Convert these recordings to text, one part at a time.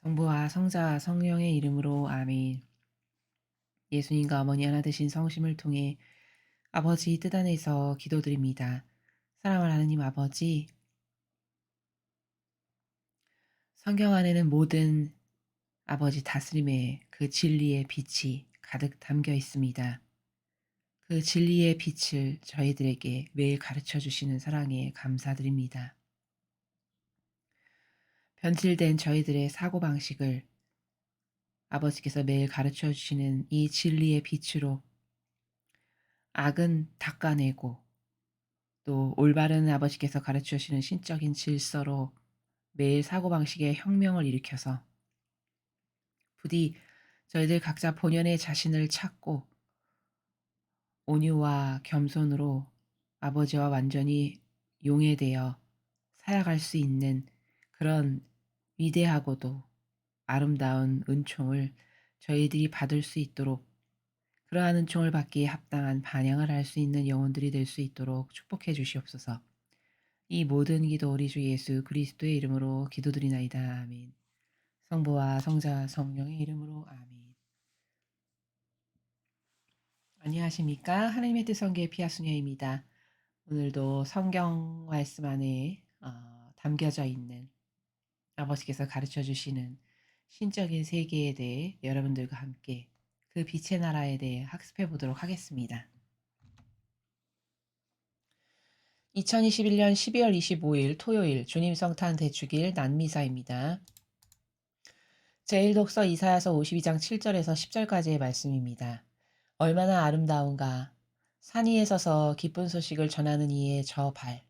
성부와 성자와 성령의 이름으로 아멘. 예수님과 어머니 하나 되신 성심을 통해 아버지 뜻 안에서 기도드립니다. 사랑하는 하나님 아버지, 성경 안에는 모든 아버지 다스림의 그 진리의 빛이 가득 담겨 있습니다. 그 진리의 빛을 저희들에게 매일 가르쳐 주시는 사랑에 감사드립니다. 변질된 저희들의 사고방식을 아버지께서 매일 가르쳐 주시는 이 진리의 빛으로 악은 닦아내고 또 올바른 아버지께서 가르쳐 주시는 신적인 질서로 매일 사고방식의 혁명을 일으켜서 부디 저희들 각자 본연의 자신을 찾고 온유와 겸손으로 아버지와 완전히 용해되어 살아갈 수 있는 그런 위대하고도 아름다운 은총을 저희들이 받을 수 있도록, 그러한 은총을 받기에 합당한 반영을 할 수 있는 영혼들이 될 수 있도록 축복해 주시옵소서. 이 모든 기도 우리 주 예수 그리스도의 이름으로 기도드리나이다. 아멘. 성부와 성자와 성령의 이름으로 아멘. 안녕하십니까? 하나님의 뜻 성교의 피아수녀입니다. 오늘도 성경 말씀 안에 담겨져 있는 아버지께서 가르쳐 주시는 신적인 세계에 대해 여러분들과 함께 그 빛의 나라에 대해 학습해 보도록 하겠습니다. 2021년 12월 25일 토요일 주님 성탄 대축일 난미사입니다. 제1독서 이사야서 52장 7절에서 10절까지의 말씀입니다. 얼마나 아름다운가. 산 위에 서서 기쁜 소식을 전하는 이의 저 발.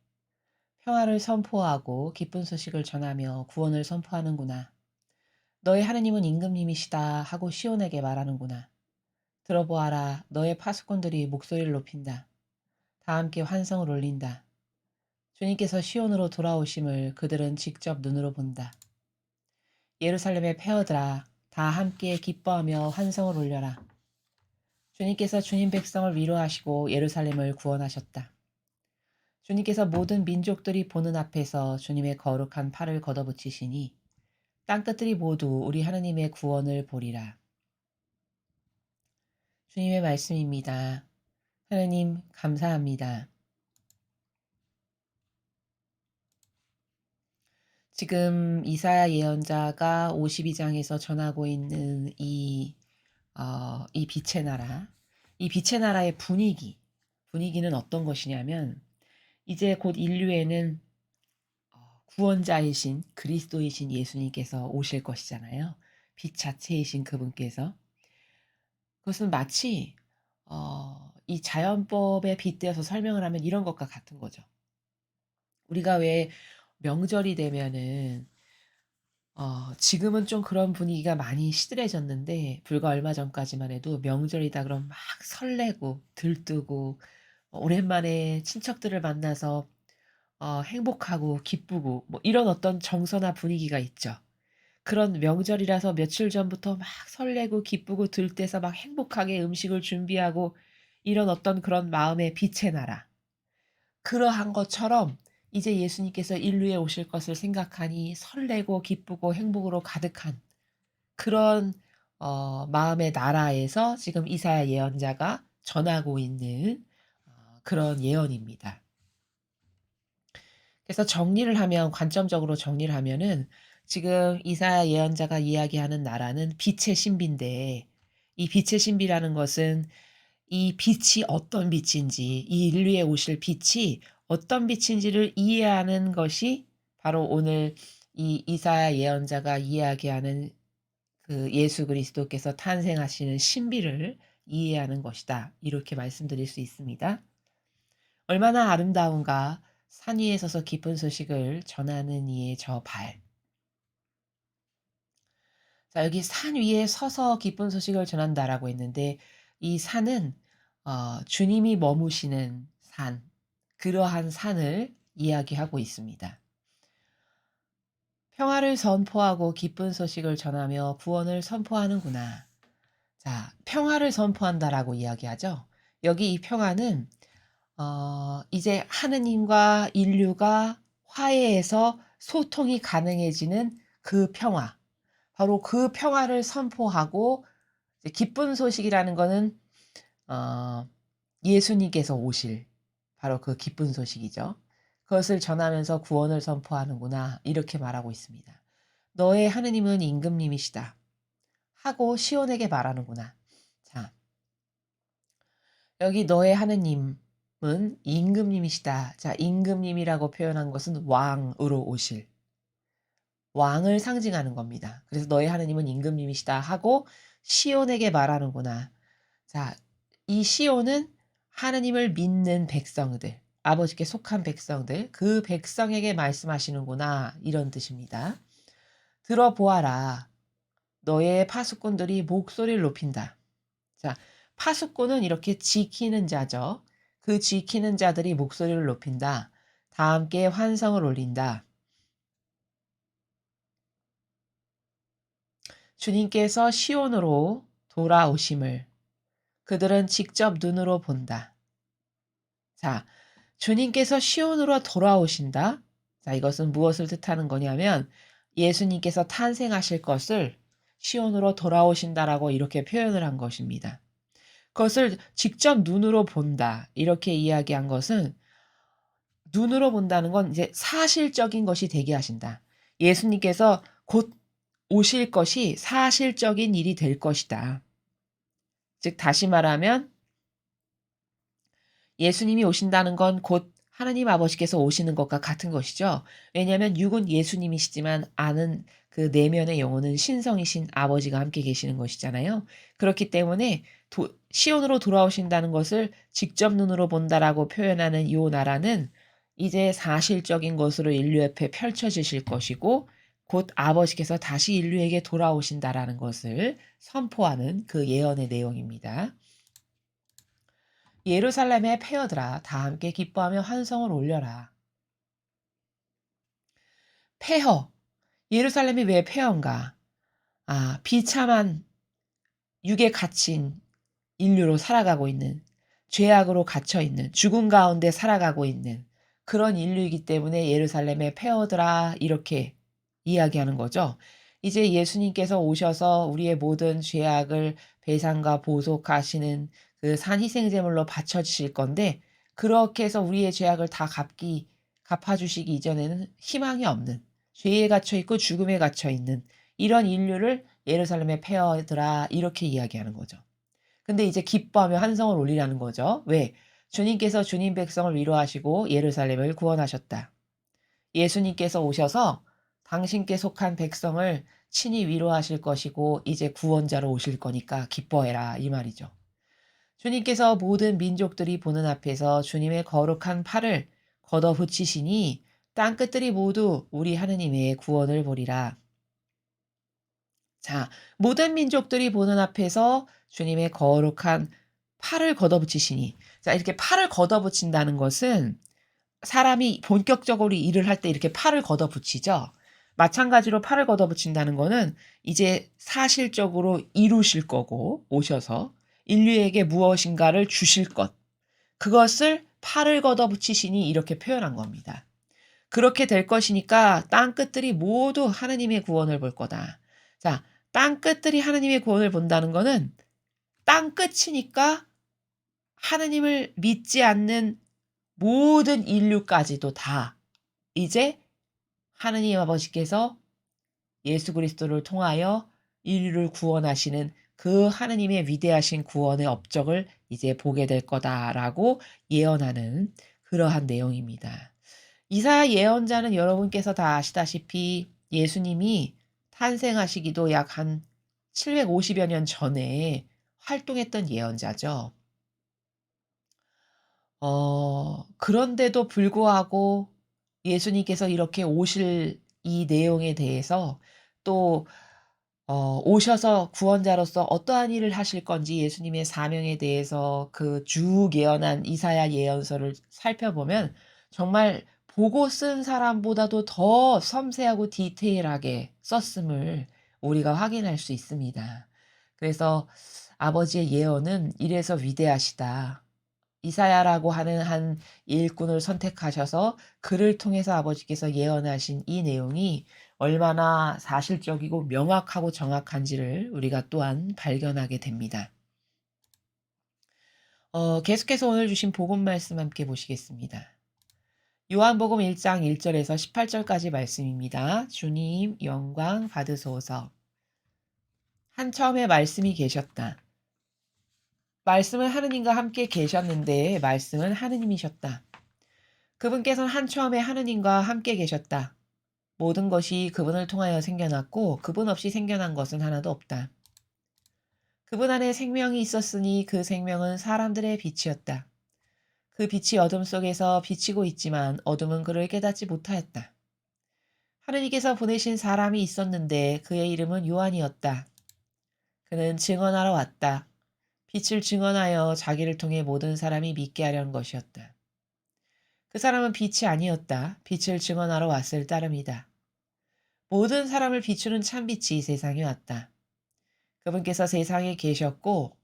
평화를 선포하고 기쁜 소식을 전하며 구원을 선포하는구나. 너의 하느님은 임금님이시다 하고 시온에게 말하는구나. 들어보아라. 너의 파수꾼들이 목소리를 높인다. 다 함께 환성을 올린다. 주님께서 시온으로 돌아오심을 그들은 직접 눈으로 본다. 예루살렘의 폐허들아, 다 함께 기뻐하며 환성을 올려라. 주님께서 주님 백성을 위로하시고 예루살렘을 구원하셨다. 주님께서 모든 민족들이 보는 앞에서 주님의 거룩한 팔을 걷어붙이시니 땅끝들이 모두 우리 하느님의 구원을 보리라. 주님의 말씀입니다. 하느님 감사합니다. 지금 이사야 예언자가 52장에서 전하고 있는 이 빛의 나라, 이 빛의 나라의 분위기는 어떤 것이냐면 이제 곧 인류에는 구원자이신 그리스도이신 예수님께서 오실 것이잖아요. 빛 자체이신 그분께서. 그것은 마치 이 자연법에 빗대어서 설명을 하면 이런 것과 같은 거죠. 우리가 왜 명절이 되면은 지금은 좀 그런 분위기가 많이 시들해졌는데 불과 얼마 전까지만 해도 명절이다 그러면 막 설레고 들뜨고 오랜만에 친척들을 만나서 행복하고 기쁘고 뭐 이런 어떤 정서나 분위기가 있죠. 그런 명절이라서 며칠 전부터 막 설레고 기쁘고 들떼서 막 행복하게 음식을 준비하고 이런 어떤 그런 마음의 빛의 나라. 그러한 것처럼 이제 예수님께서 인류에 오실 것을 생각하니 설레고 기쁘고 행복으로 가득한 그런 마음의 나라에서 지금 이사야 예언자가 전하고 있는 그런 예언입니다. 그래서 관점적으로 정리를 하면은 지금 이사야 예언자가 이야기하는 나라는 빛의 신비인데 이 빛의 신비라는 것은 이 빛이 어떤 빛인지, 이 인류에 오실 빛이 어떤 빛인지를 이해하는 것이 바로 오늘 이 이사야 예언자가 이야기하는 그 예수 그리스도께서 탄생하시는 신비를 이해하는 것이다. 이렇게 말씀드릴 수 있습니다. 얼마나 아름다운가. 산 위에 서서 기쁜 소식을 전하는 이의 저 발. 자, 여기 산 위에 서서 기쁜 소식을 전한다라고 했는데 이 산은 주님이 머무시는 산, 그러한 산을 이야기하고 있습니다. 평화를 선포하고 기쁜 소식을 전하며 구원을 선포하는구나. 자, 평화를 선포한다라고 이야기하죠. 여기 이 평화는 이제 하느님과 인류가 화해해서 소통이 가능해지는 그 평화. 바로 그 평화를 선포하고 이제 기쁜 소식이라는 거는 어 예수님께서 오실 바로 그 기쁜 소식이죠. 그것을 전하면서 구원을 선포하는구나 이렇게 말하고 있습니다. "너의 하느님은 임금님이시다." 하고 시온에게 말하는구나. 자, 여기 "너의 하느님은 임금님이시다." 자, 임금님이라고 표현한 것은 왕으로 오실 왕을 상징하는 겁니다. 그래서 "너의 하느님은 임금님이시다." 하고 시온에게 말하는구나. 자, 이 시온은 하느님을 믿는 백성들, 아버지께 속한 백성들, 그 백성에게 말씀하시는구나 이런 뜻입니다. "들어보아라. 너의 파수꾼들이 목소리를 높인다." 자, 파수꾼은 이렇게 지키는 자죠. 그 지키는 자들이 목소리를 높인다. 다 함께 환성을 올린다. 주님께서 시온으로 돌아오심을 그들은 직접 눈으로 본다. 자, 주님께서 시온으로 돌아오신다. 자, 이것은 무엇을 뜻하는 거냐면 예수님께서 탄생하실 것을 시온으로 돌아오신다라고 이렇게 표현을 한 것입니다. 그것을 직접 눈으로 본다. 이렇게 이야기한 것은 눈으로 본다는 건 이제 사실적인 것이 되게 하신다. 예수님께서 곧 오실 것이 사실적인 일이 될 것이다. 즉 다시 말하면 예수님이 오신다는 건 곧 하나님 아버지께서 오시는 것과 같은 것이죠. 왜냐하면 육은 예수님이시지만 아는 그 내면의 영혼은 신성이신 아버지가 함께 계시는 것이잖아요. 그렇기 때문에 시온으로 돌아오신다는 것을 직접 눈으로 본다라고 표현하는 이 나라는 이제 사실적인 것으로 인류 앞에 펼쳐지실 것이고 곧 아버지께서 다시 인류에게 돌아오신다라는 것을 선포하는 그 예언의 내용입니다. 예루살렘의 폐허들아 다 함께 기뻐하며 환성을 올려라. 폐허. 예루살렘이 왜 폐허인가? 아, 비참한 육에 갇힌 인류로 살아가고 있는 죄악으로 갇혀 있는 죽음 가운데 살아가고 있는 그런 인류이기 때문에 예루살렘의 폐허들아 이렇게 이야기하는 거죠. 이제 예수님께서 오셔서 우리의 모든 죄악을 배상과 보속하시는 그 산 희생제물로 바쳐 주실 건데 그렇게 해서 우리의 죄악을 다 갚아 주시기 이전에는 희망이 없는 죄에 갇혀 있고 죽음에 갇혀 있는 이런 인류를 예루살렘의 폐허들아 이렇게 이야기하는 거죠. 근데 이제 기뻐하며 한성을 올리라는 거죠. 왜? 주님께서 주님 백성을 위로하시고 예루살렘을 구원하셨다. 예수님께서 오셔서 당신께 속한 백성을 친히 위로하실 것이고 이제 구원자로 오실 거니까 기뻐해라 이 말이죠. 주님께서 모든 민족들이 보는 앞에서 주님의 거룩한 팔을 걷어붙이시니 땅끝들이 모두 우리 하느님의 구원을 보리라. 자, 모든 민족들이 보는 앞에서 주님의 거룩한 팔을 걷어붙이시니. 자, 이렇게 팔을 걷어붙인다는 것은 사람이 본격적으로 일을 할 때 이렇게 팔을 걷어붙이죠. 마찬가지로 팔을 걷어붙인다는 거는 이제 사실적으로 이루실 거고 오셔서 인류에게 무엇인가를 주실 것. 그것을 팔을 걷어붙이시니 이렇게 표현한 겁니다. 그렇게 될 것이니까 땅 끝들이 모두 하느님의 구원을 볼 거다. 자, 땅 끝들이 하느님의 구원을 본다는 거는 땅 끝이니까 하느님을 믿지 않는 모든 인류까지도 다 이제 하느님 아버지께서 예수 그리스도를 통하여 인류를 구원하시는 그 하느님의 위대하신 구원의 업적을 이제 보게 될 거다라고 예언하는 그러한 내용입니다. 이사야 예언자는 여러분께서 다 아시다시피 예수님이 탄생하시기도 약 한 750여 년 전에 활동했던 예언자죠. 그런데도 불구하고 예수님께서 이렇게 오실 이 내용에 대해서 또 오셔서 구원자로서 어떠한 일을 하실 건지 예수님의 사명에 대해서 그 쭉 예언한 이사야 예언서를 살펴보면 정말 보고 쓴 사람보다도 더 섬세하고 디테일하게 썼음을 우리가 확인할 수 있습니다. 그래서 아버지의 예언은 이래서 위대하시다. 이사야라고 하는 한 일꾼을 선택하셔서 그를 통해서 아버지께서 예언하신 이 내용이 얼마나 사실적이고 명확하고 정확한지를 우리가 또한 발견하게 됩니다. 계속해서 오늘 주신 복음 말씀 함께 보시겠습니다. 요한복음 1장 1절에서 18절까지 말씀입니다. 주님 영광 받으소서. 한 처음에 말씀이 계셨다. 말씀은 하느님과 함께 계셨는데 말씀은 하느님이셨다. 그분께서는 한 처음에 하느님과 함께 계셨다. 모든 것이 그분을 통하여 생겨났고 그분 없이 생겨난 것은 하나도 없다. 그분 안에 생명이 있었으니 그 생명은 사람들의 빛이었다. 그 빛이 어둠 속에서 비치고 있지만 어둠은 그를 깨닫지 못하였다. 하느님께서 보내신 사람이 있었는데 그의 이름은 요한이었다. 그는 증언하러 왔다. 빛을 증언하여 자기를 통해 모든 사람이 믿게 하려는 것이었다. 그 사람은 빛이 아니었다. 빛을 증언하러 왔을 따름이다. 모든 사람을 비추는 참빛이 세상에 왔다. 그분께서 세상에 계셨고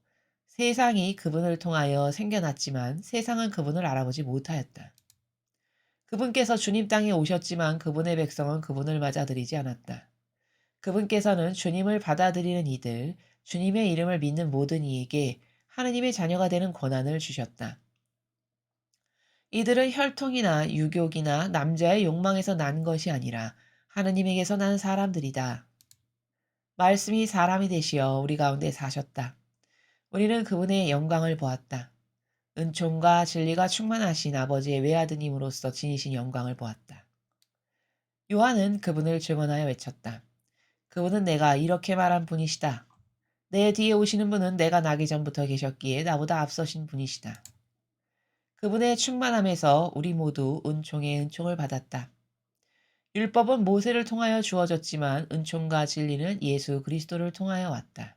세상이 그분을 통하여 생겨났지만 세상은 그분을 알아보지 못하였다. 그분께서 주님 땅에 오셨지만 그분의 백성은 그분을 맞아들이지 않았다. 그분께서는 주님을 받아들이는 이들, 주님의 이름을 믿는 모든 이에게 하느님의 자녀가 되는 권한을 주셨다. 이들은 혈통이나 유교이나 남자의 욕망에서 난 것이 아니라 하느님에게서 난 사람들이다. 말씀이 사람이 되시어 우리 가운데 사셨다. 우리는 그분의 영광을 보았다. 은총과 진리가 충만하신 아버지의 외아드님으로서 지니신 영광을 보았다. 요한은 그분을 증언하여 외쳤다. 그분은 내가 이렇게 말한 분이시다. 내 뒤에 오시는 분은 내가 나기 전부터 계셨기에 나보다 앞서신 분이시다. 그분의 충만함에서 우리 모두 은총의 은총을 받았다. 율법은 모세를 통하여 주어졌지만 은총과 진리는 예수 그리스도를 통하여 왔다.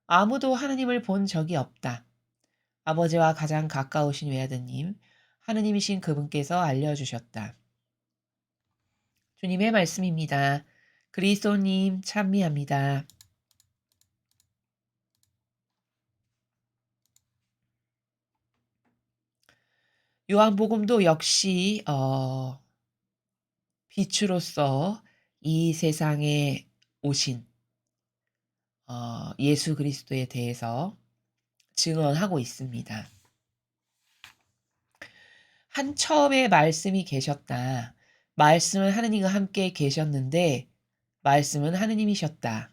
아무도 하느님을 본 적이 없다. 아버지와 가장 가까우신 외아드님, 하느님이신 그분께서 알려주셨다. 주님의 말씀입니다. 그리스도님 찬미합니다. 요한복음도 역시 빛으로서 이 세상에 오신 예수 그리스도에 대해서 증언하고 있습니다. 한 처음에 말씀이 계셨다. 말씀은 하느님과 함께 계셨는데 말씀은 하느님이셨다.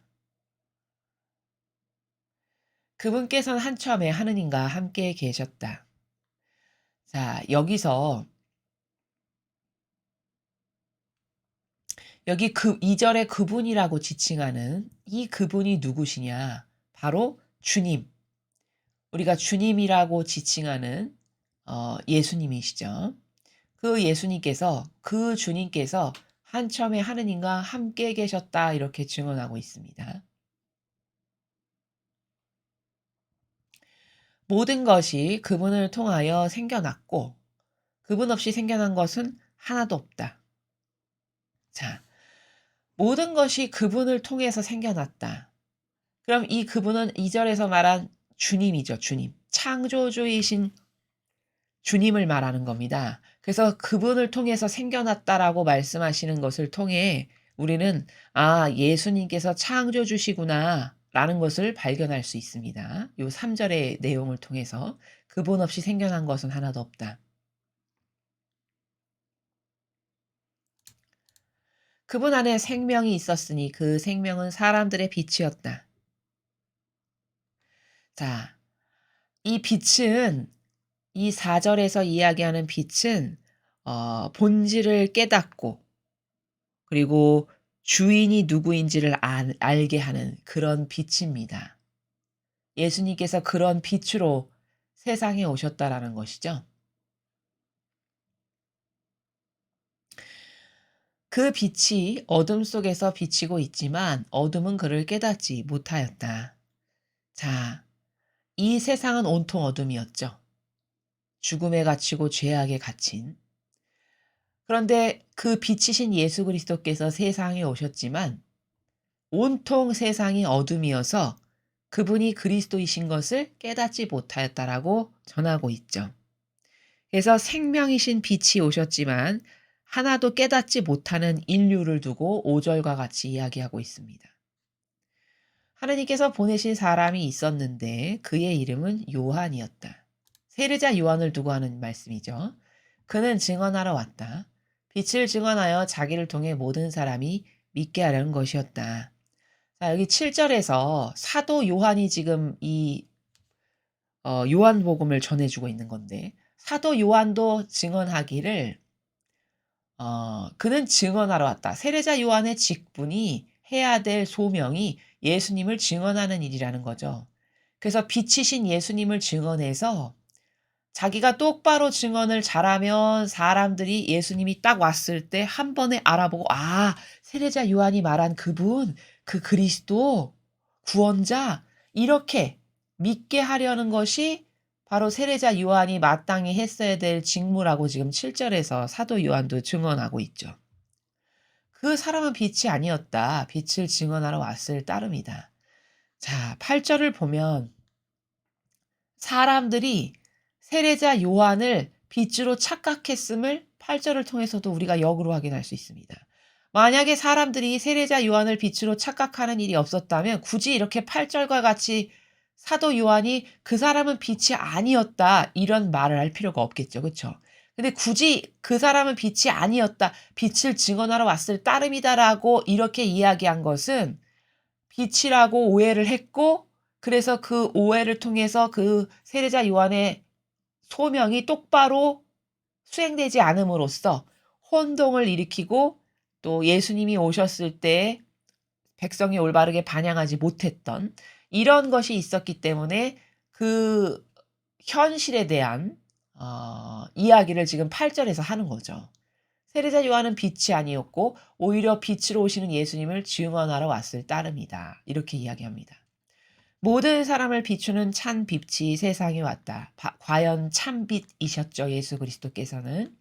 그분께서는 한 처음에 하느님과 함께 계셨다. 자, 여기서 여기 그 2절에 그분이라고 지칭하는 이 그분이 누구시냐? 바로 주님. 우리가 주님이라고 지칭하는 예수님이시죠. 그 예수님께서 그 주님께서 한참에 하느님과 함께 계셨다 이렇게 증언하고 있습니다. 모든 것이 그분을 통하여 생겨났고 그분 없이 생겨난 것은 하나도 없다. 자, 모든 것이 그분을 통해서 생겨났다. 그럼 이 그분은 2절에서 말한 주님이죠. 주님. 창조주이신 주님을 말하는 겁니다. 그래서 그분을 통해서 생겨났다라고 말씀하시는 것을 통해 우리는 예수님께서 창조주시구나 라는 것을 발견할 수 있습니다. 이 3절의 내용을 통해서 그분 없이 생겨난 것은 하나도 없다. 그분 안에 생명이 있었으니 그 생명은 사람들의 빛이었다. 자, 이 빛은 이 4절에서 이야기하는 빛은 본질을 깨닫고 그리고 주인이 누구인지를 알게 하는 그런 빛입니다. 예수님께서 그런 빛으로 세상에 오셨다라는 것이죠. 그 빛이 어둠 속에서 비치고 있지만 어둠은 그를 깨닫지 못하였다. 자, 이 세상은 온통 어둠이었죠. 죽음에 갇히고 죄악에 갇힌. 그런데 그 빛이신 예수 그리스도께서 세상에 오셨지만 온통 세상이 어둠이어서 그분이 그리스도이신 것을 깨닫지 못하였다라고 전하고 있죠. 그래서 생명이신 빛이 오셨지만 하나도 깨닫지 못하는 인류를 두고 5절과 같이 이야기하고 있습니다. 하느님께서 보내신 사람이 있었는데 그의 이름은 요한이었다. 세례자 요한을 두고 하는 말씀이죠. 그는 증언하러 왔다. 빛을 증언하여 자기를 통해 모든 사람이 믿게 하려는 것이었다. 자, 여기 7절에서 사도 요한이 지금 이 요한복음을 전해주고 있는 건데, 사도 요한도 증언하기를 그는 증언하러 왔다. 세례자 요한의 직분이 해야 될 소명이 예수님을 증언하는 일이라는 거죠. 그래서 빛이신 예수님을 증언해서 자기가 똑바로 증언을 잘하면 사람들이 예수님이 딱 왔을 때 한 번에 알아보고, 아, 세례자 요한이 말한 그분, 그 그리스도, 구원자, 이렇게 믿게 하려는 것이 바로 세례자 요한이 마땅히 했어야 될 직무라고 지금 7절에서 사도 요한도 증언하고 있죠. 그 사람은 빛이 아니었다. 빛을 증언하러 왔을 따름이다. 자, 8절을 보면 사람들이 세례자 요한을 빛으로 착각했음을 8절을 통해서도 우리가 역으로 확인할 수 있습니다. 만약에 사람들이 세례자 요한을 빛으로 착각하는 일이 없었다면 굳이 이렇게 8절과 같이 사도 요한이 그 사람은 빛이 아니었다 이런 말을 할 필요가 없겠죠. 그렇죠? 근데 굳이 그 사람은 빛이 아니었다. 빛을 증언하러 왔을 따름이다라고 이렇게 이야기한 것은 빛이라고 오해를 했고 그래서 그 오해를 통해서 그 세례자 요한의 소명이 똑바로 수행되지 않음으로써 혼동을 일으키고 또 예수님이 오셨을 때 백성이 올바르게 반영하지 못했던 이런 것이 있었기 때문에 그 현실에 대한 이야기를 지금 8절에서 하는 거죠. 세례자 요한은 빛이 아니었고 오히려 빛으로 오시는 예수님을 증언하러 왔을 따름이다. 이렇게 이야기합니다. 모든 사람을 비추는 찬 빛이 세상에 왔다. 과연 참 빛이셨죠. 예수 그리스도께서는.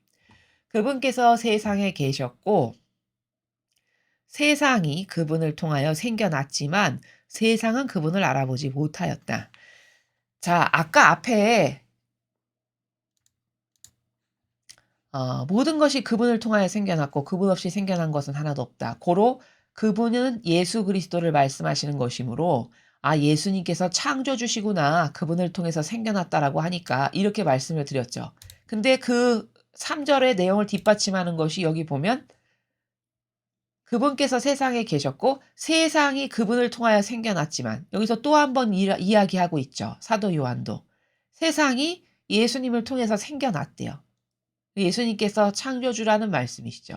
그분께서 세상에 계셨고 세상이 그분을 통하여 생겨났지만 세상은 그분을 알아보지 못하였다. 자, 아까 앞에 모든 것이 그분을 통하여 생겨났고 그분 없이 생겨난 것은 하나도 없다. 고로 그분은 예수 그리스도를 말씀하시는 것이므로 아, 예수님께서 창조주시구나. 그분을 통해서 생겨났다라고 하니까 이렇게 말씀을 드렸죠. 근데 그 3절의 내용을 뒷받침하는 것이 여기 보면 그분께서 세상에 계셨고 세상이 그분을 통하여 생겨났지만 여기서 또 한 번 이야기하고 있죠. 사도 요한도. 세상이 예수님을 통해서 생겨났대요. 예수님께서 창조주라는 말씀이시죠.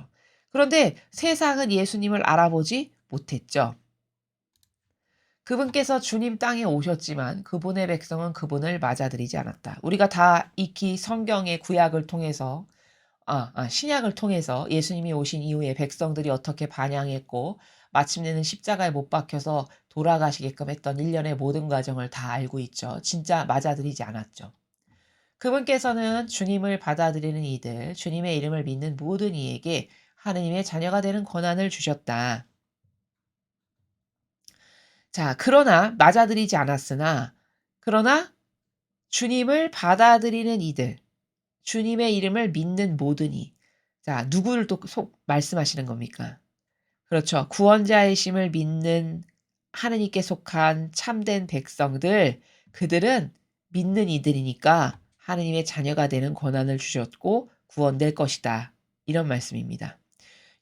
그런데 세상은 예수님을 알아보지 못했죠. 그분께서 주님 땅에 오셨지만 그분의 백성은 그분을 맞아들이지 않았다. 우리가 다 익히 성경의 구약을 통해서 신약을 통해서 예수님이 오신 이후에 백성들이 어떻게 반향했고 마침내는 십자가에 못 박혀서 돌아가시게끔 했던 일련의 모든 과정을 다 알고 있죠. 진짜 맞아들이지 않았죠. 그분께서는 주님을 받아들이는 이들, 주님의 이름을 믿는 모든 이에게 하느님의 자녀가 되는 권한을 주셨다. 자, 그러나 맞아들이지 않았으나 그러나 주님을 받아들이는 이들, 주님의 이름을 믿는 모든 이. 자, 누구를 또 말씀하시는 겁니까? 그렇죠. 구원자의심을 믿는 하느님께 속한 참된 백성들, 그들은 믿는 이들이니까 하느님의 자녀가 되는 권한을 주셨고 구원될 것이다. 이런 말씀입니다.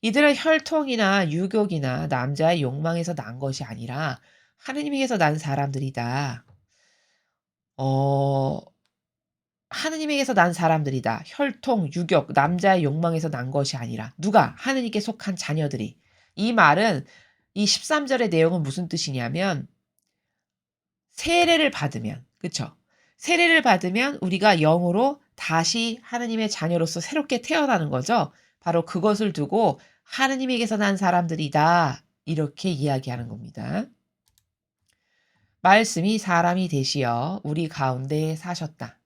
이들은 혈통이나 유격이나 남자의 욕망에서 난 것이 아니라 하느님에게서 난 사람들이다. 하느님에게서 난 사람들이다. 혈통, 유격, 남자의 욕망에서 난 것이 아니라 누가? 하느님께 속한 자녀들이. 이 말은 이 13절의 내용은 무슨 뜻이냐면 세례를 받으면 그쵸? 세례를 받으면 우리가 영으로 다시 하느님의 자녀로서 새롭게 태어나는 거죠. 바로 그것을 두고 하느님에게서 난 사람들이다. 이렇게 이야기하는 겁니다. 말씀이 사람이 되시어 우리 가운데 사셨다.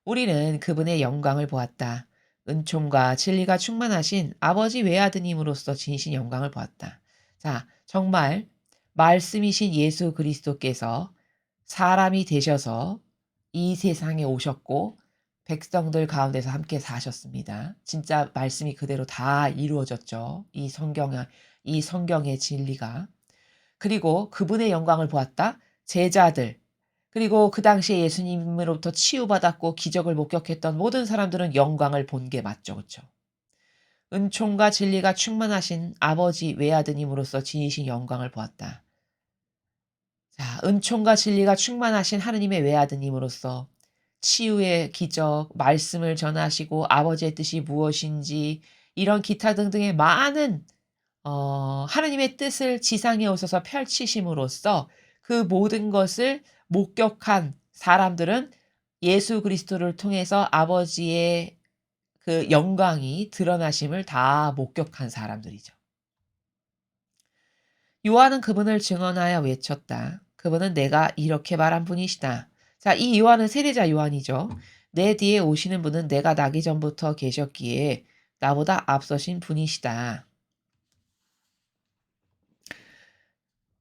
우리는 그분의 영광을 보았다. 은총과 진리가 충만하신 아버지 외아드님으로서 진신 영광을 보았다. 자, 정말 말씀이신 예수 그리스도께서 사람이 되셔서 이 세상에 오셨고 백성들 가운데서 함께 사셨습니다. 진짜 말씀이 그대로 다 이루어졌죠. 이 성경의 진리가. 그리고 그분의 영광을 보았다. 제자들 그리고 그 당시에 예수님으로부터 치유받았고 기적을 목격했던 모든 사람들은 영광을 본 게 맞죠. 그쵸? 은총과 진리가 충만하신 아버지 외아드님으로서 지니신 영광을 보았다. 자, 은총과 진리가 충만하신 하느님의 외아드님으로서 치유의 기적, 말씀을 전하시고 아버지의 뜻이 무엇인지 이런 기타 등등의 많은 하느님의 뜻을 지상에 오셔서 펼치심으로써 그 모든 것을 목격한 사람들은 예수 그리스도를 통해서 아버지의 그 영광이 드러나심을 다 목격한 사람들이죠. 요한은 그분을 증언하여 외쳤다. 그분은 내가 이렇게 말한 분이시다. 자, 이 요한은 세례자 요한이죠. 내 뒤에 오시는 분은 내가 나기 전부터 계셨기에 나보다 앞서신 분이시다.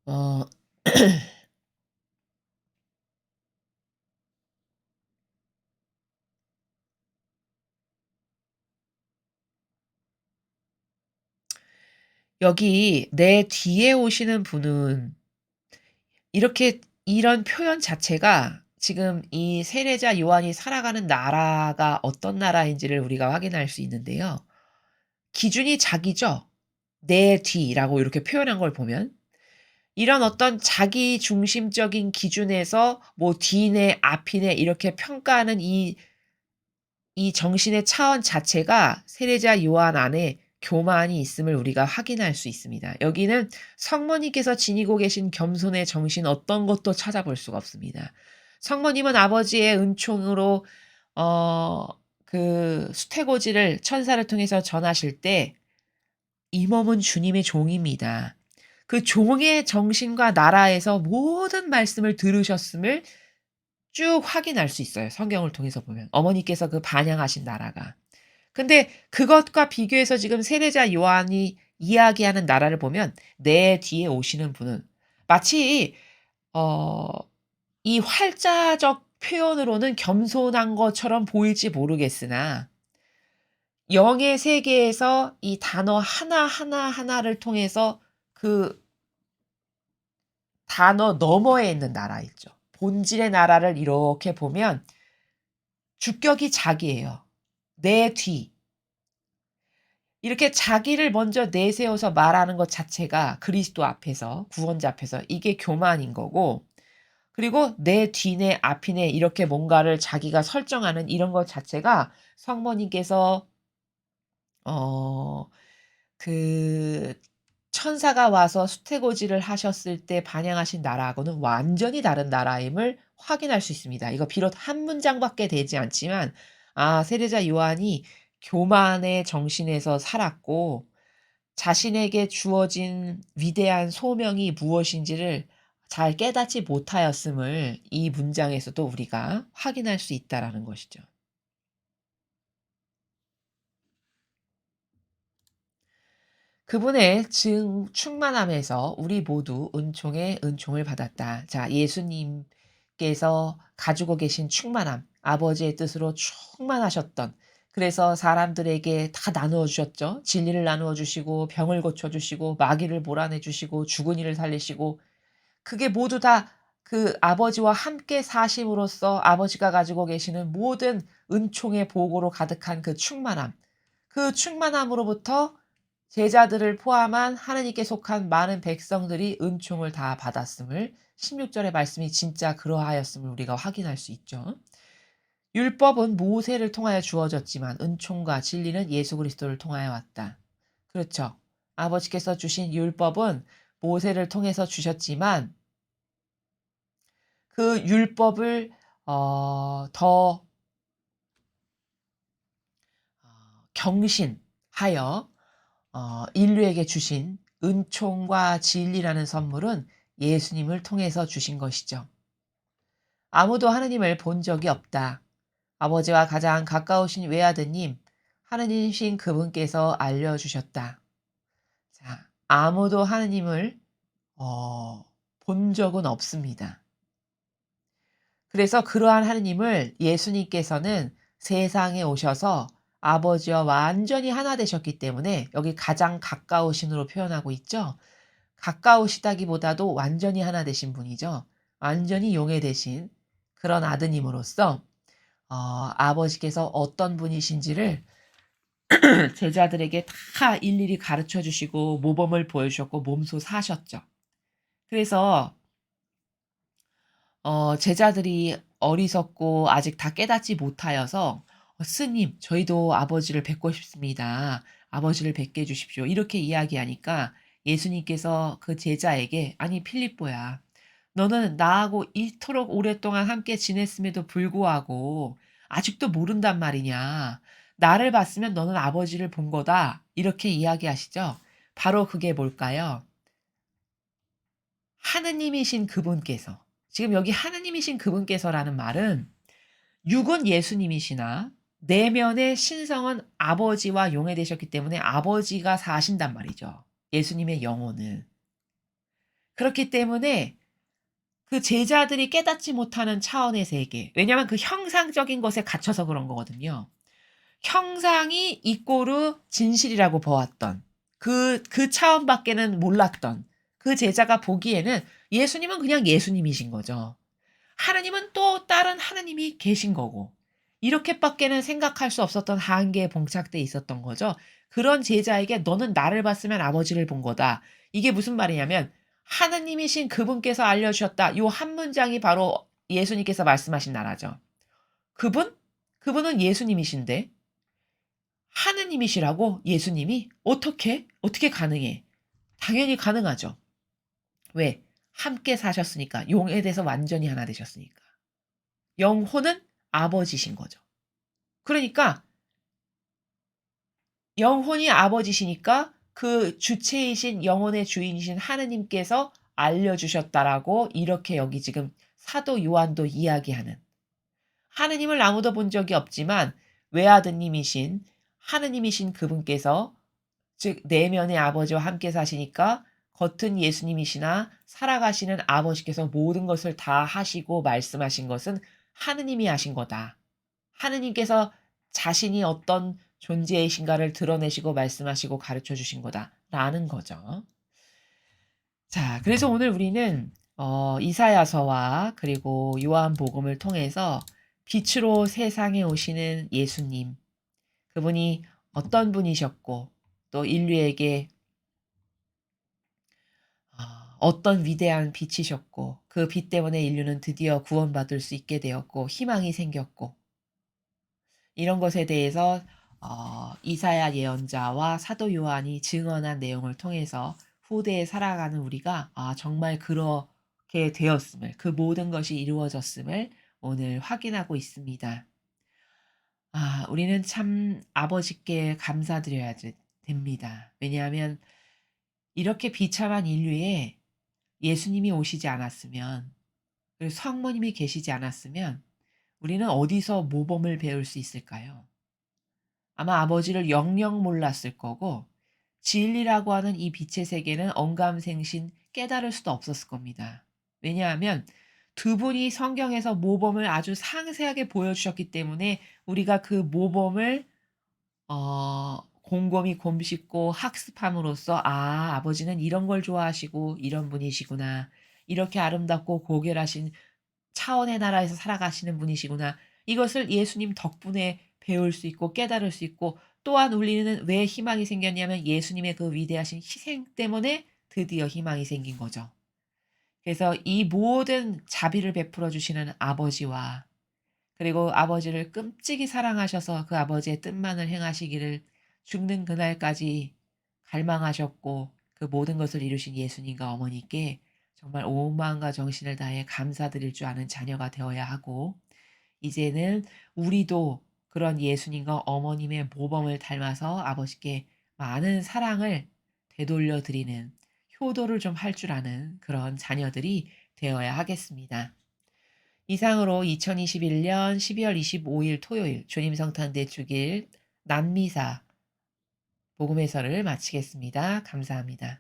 어, 여기 내 뒤에 오시는 분은 이렇게 이런 표현 자체가 지금 이 세례자 요한이 살아가는 나라가 어떤 나라인지를 우리가 확인할 수 있는데요. 기준이 자기죠. 내 뒤라고 이렇게 표현한 걸 보면 이런 어떤 자기 중심적인 기준에서 뭐 뒤네 앞이네 이렇게 평가하는 이 정신의 차원 자체가 세례자 요한 안에 교만이 있음을 우리가 확인할 수 있습니다. 여기는 성모님께서 지니고 계신 겸손의 정신 어떤 것도 찾아볼 수가 없습니다. 성모님은 아버지의 은총으로 어 그 수태고지를 천사를 통해서 전하실 때 이 몸은 주님의 종입니다. 그 종의 정신과 나라에서 모든 말씀을 들으셨음을 쭉 확인할 수 있어요, 성경을 통해서 보면. 어머니께서 그 반영하신 나라가. 근데 그것과 비교해서 지금 세례자 요한이 이야기하는 나라를 보면 내 뒤에 오시는 분은 마치 어 이 활자적 표현으로는 겸손한 것처럼 보일지 모르겠으나 영의 세계에서 이 단어 하나하나하나를 통해서 그 단어 너머에 있는 나라 있죠. 본질의 나라를 이렇게 보면 주격이 자기예요. 내 뒤. 이렇게 자기를 먼저 내세워서 말하는 것 자체가 그리스도 앞에서 구원자 앞에서 이게 교만인 거고 그리고 내 뒤네 앞이네 이렇게 뭔가를 자기가 설정하는 이런 것 자체가 성모님께서 어 그 천사가 와서 수태고지를 하셨을 때 반영하신 나라하고는 완전히 다른 나라임을 확인할 수 있습니다. 이거 비록 한 문장밖에 되지 않지만 아 세례자 요한이 교만의 정신에서 살았고 자신에게 주어진 위대한 소명이 무엇인지를 잘 깨닫지 못하였음을 이 문장에서도 우리가 확인할 수 있다라는 것이죠. 그분의 충만함에서 우리 모두 은총에 은총을 받았다. 자, 예수님께서 가지고 계신 충만함, 아버지의 뜻으로 충만하셨던 그래서 사람들에게 다 나누어 주셨죠. 진리를 나누어 주시고 병을 고쳐 주시고 마귀를 몰아내 주시고 죽은 이를 살리시고 그게 모두 다 그 아버지와 함께 사심으로써 아버지가 가지고 계시는 모든 은총의 보고로 가득한 그 충만함. 그 충만함으로부터 제자들을 포함한 하느님께 속한 많은 백성들이 은총을 다 받았음을 16 절의 말씀이 진짜 그러하였음을 우리가 확인할 수 있죠. 율법은 모세를 통하여 주어졌지만 은총과 진리는 예수 그리스도를 통하여 왔다. 그렇죠. 아버지께서 주신 율법은 모세를 통해서 주셨지만 그 율법을 더 경신하여 인류에게 주신 은총과 진리라는 선물은 예수님을 통해서 주신 것이죠. 아무도 하느님을 본 적이 없다. 아버지와 가장 가까우신 외아드님, 하느님이신 그분께서 알려주셨다. 자, 아무도 하느님을 본 적은 없습니다. 그래서 그러한 하느님을 예수님께서는 세상에 오셔서 아버지와 완전히 하나 되셨기 때문에 여기 가장 가까우신으로 표현하고 있죠. 가까우시다기보다도 완전히 하나 되신 분이죠. 완전히 용해되신 그런 아드님으로서 아버지께서 어떤 분이신지를 제자들에게 다 일일이 가르쳐 주시고 모범을 보여주셨고 몸소 사셨죠. 그래서 제자들이 어리석고 아직 다 깨닫지 못하여서 "스님 저희도 아버지를 뵙고 싶습니다. 아버지를 뵙게 해 주십시오." 이렇게 이야기하니까 예수님께서 그 제자에게 "아니 필립보야. 너는 나하고 이토록 오랫동안 함께 지냈음에도 불구하고 아직도 모른단 말이냐. 나를 봤으면 너는 아버지를 본 거다." 이렇게 이야기하시죠. 바로 그게 뭘까요? 하느님이신 그분께서 지금 여기 하느님이신 그분께서라는 말은 육은 예수님이시나 내면의 신성은 아버지와 용해되셨기 때문에 아버지가 사신단 말이죠. 예수님의 영혼은. 그렇기 때문에 그 제자들이 깨닫지 못하는 차원의 세계. 왜냐하면 그 형상적인 것에 갇혀서 그런 거거든요. 형상이 이꼬르 진실이라고 보았던 그 차원밖에는 몰랐던 그 제자가 보기에는 예수님은 그냥 예수님이신 거죠. 하느님은 또 다른 하느님이 계신 거고 이렇게밖에는 생각할 수 없었던 한계에 봉착돼 있었던 거죠. 그런 제자에게 "너는 나를 봤으면 아버지를 본 거다." 이게 무슨 말이냐면 하느님이신 그분께서 알려주셨다. 요 한 문장이 바로 예수님께서 말씀하신 나라죠. 그분? 그분은 예수님이신데 하느님이시라고 예수님이? 어떻게? 어떻게 가능해? 당연히 가능하죠. 왜? 함께 사셨으니까. 용에 대해서 완전히 하나 되셨으니까. 영혼은 아버지신 거죠. 그러니까 영혼이 아버지시니까 그 주체이신 영혼의 주인이신 하느님께서 알려주셨다라고 이렇게 여기 지금 사도 요한도 이야기하는 하느님을 아무도 본 적이 없지만 외아드님이신 하느님이신 그분께서 즉 내면의 아버지와 함께 사시니까 겉은 예수님이시나 살아가시는 아버지께서 모든 것을 다 하시고 말씀하신 것은 하느님이 하신 거다. 하느님께서 자신이 어떤 존재이신가를 드러내시고 말씀하시고 가르쳐 주신 거다라는 거죠. 자, 그래서 오늘 우리는 이사야서와 그리고 요한복음을 통해서 빛으로 세상에 오시는 예수님, 그분이 어떤 분이셨고 또 인류에게 어떤 위대한 빛이셨고 그 빛 때문에 인류는 드디어 구원받을 수 있게 되었고 희망이 생겼고 이런 것에 대해서 이사야 예언자와 사도 요한이 증언한 내용을 통해서 후대에 살아가는 우리가 정말 그렇게 되었음을 그 모든 것이 이루어졌음을 오늘 확인하고 있습니다. 우리는 참 아버지께 감사드려야 됩니다. 왜냐하면 이렇게 비참한 인류에 예수님이 오시지 않았으면 그리고 성모님이 계시지 않았으면 우리는 어디서 모범을 배울 수 있을까요? 아마 아버지를 영영 몰랐을 거고 진리라고 하는 이 빛의 세계는 언감생신 깨달을 수도 없었을 겁니다. 왜냐하면 두 분이 성경에서 모범을 아주 상세하게 보여주셨기 때문에 우리가 그 모범을 곰곰이 곰씹고 학습함으로써 '아 아버지는 이런 걸 좋아하시고 이런 분이시구나. 이렇게 아름답고 고결하신 차원의 나라에서 살아가시는 분이시구나.' 이것을 예수님 덕분에 배울 수 있고 깨달을 수 있고 또한 우리는 왜 희망이 생겼냐면 예수님의 그 위대하신 희생 때문에 드디어 희망이 생긴 거죠. 그래서 이 모든 자비를 베풀어 주시는 아버지와 그리고 아버지를 끔찍이 사랑하셔서 그 아버지의 뜻만을 행하시기를 죽는 그날까지 갈망하셨고 그 모든 것을 이루신 예수님과 어머니께 정말 온 마음과 정신을 다해 감사드릴 줄 아는 자녀가 되어야 하고 이제는 우리도 그런 예수님과 어머님의 모범을 닮아서 아버지께 많은 사랑을 되돌려 드리는 효도를 좀 할 줄 아는 그런 자녀들이 되어야 하겠습니다. 이상으로 2021년 12월 25일 토요일 주님 성탄대 주길 남미사 복음 해설을 마치겠습니다. 감사합니다.